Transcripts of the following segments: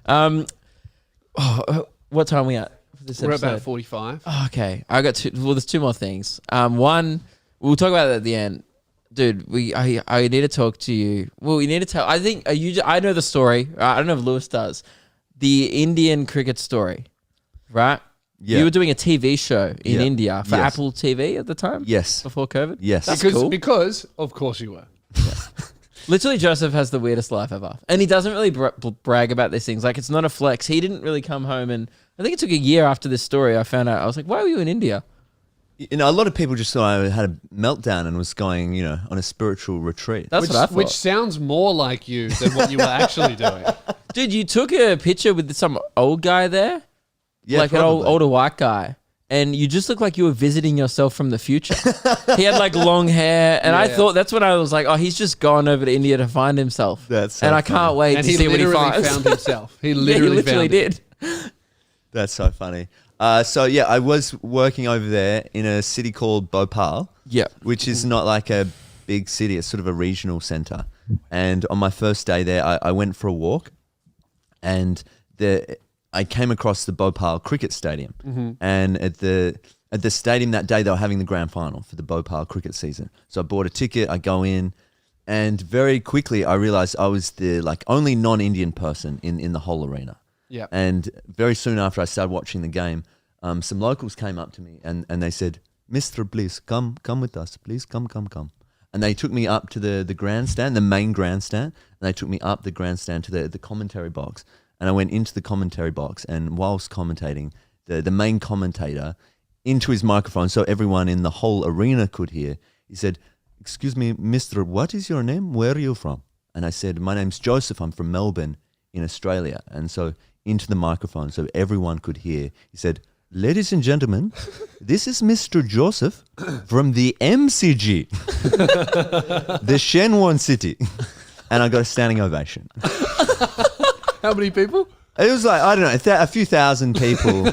What time are we at? We're about 45. Oh, okay. I got two. Well, there's two more things. One, we'll talk about it at the end. Dude, I need to talk to you. Well, we need to tell. I think I know the story. I don't know if Lewis does. The Indian cricket story, right? Yeah. You were doing a TV show in India for Apple TV at the time? Yes. Before COVID? Yes. That's Because, cool. of course you were. Literally, Joseph has the weirdest life ever. And he doesn't really brag about these things. Like, it's not a flex. He didn't really come home. And I think it took a year after this story I found out. I was like, why were you in India? You know, a lot of people just thought I had a meltdown and was going, you know, on a spiritual retreat. That's what I thought. Which sounds more like you than what you were actually doing. Dude, you took a picture with some old guy there? Yeah, like probably. an older white guy. And you just look like you were visiting yourself from the future. He had like long hair. And I thought, that's when I was like, oh, he's just gone over to India to find himself. That's so and I funny. can't wait And to he see what he literally finds. found himself. He Yeah, literally, found did. That's so funny. So yeah, I was working over there in a city called Bhopal. Yeah. Which is not like a big city. It's sort of a regional center. And on my first day there, I went for a walk, and I came across the Bhopal cricket stadium. Mm-hmm. And at the stadium that day, they were having the grand final for the Bhopal cricket season. So I bought a ticket. I go in, and very quickly I realized I was the only non-Indian person in the whole arena. Yeah. And very soon after I started watching the game, some locals came up to me and they said, "Mister, please come with us. Please come. And they took me up to the grandstand, the main grandstand, and they took me up the grandstand to the commentary box. And I went into the commentary box, and whilst commentating, the main commentator, into his microphone so everyone in the whole arena could hear, he said, "Excuse me, mister, what is your name? Where are you from?" And I said, "My name's Joseph. I'm from Melbourne in Australia." And so into the microphone so everyone could hear, he said, "Ladies and gentlemen, this is Mr. Joseph from the MCG, the Shenwan City." And I got a standing ovation. How many people? It was like, I don't know, a few thousand people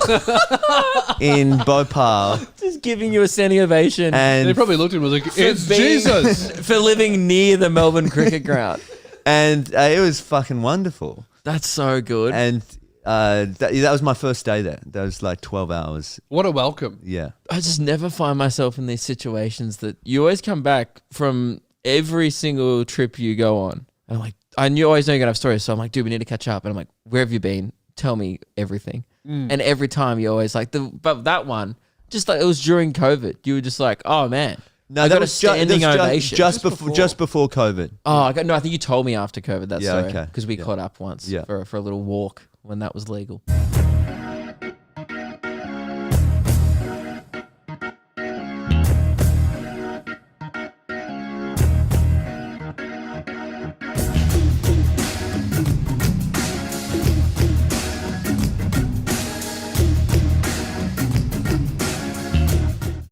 in Bhopal. Just giving you a standing ovation. And they And, probably looked at him and was like, "It's Jesus." For living near the Melbourne cricket ground. and it was fucking wonderful. That's so good. And that was my first day there. That was like 12 hours. What a welcome. Yeah. I just never find myself in these situations that you always come back from every single trip you go on. And I'm like, you always know you're going to have stories. So I'm like, dude, we need to catch up. And I'm like, where have you been? Tell me everything. And every time you're always like, but that one, just like it was during COVID. You were just like, oh man. No, I that got a was ju- standing that was ovation. just before COVID. Oh, I think you told me after COVID that Yeah, story. okay. Because we Yeah. caught up once Yeah. for a little walk when that was legal.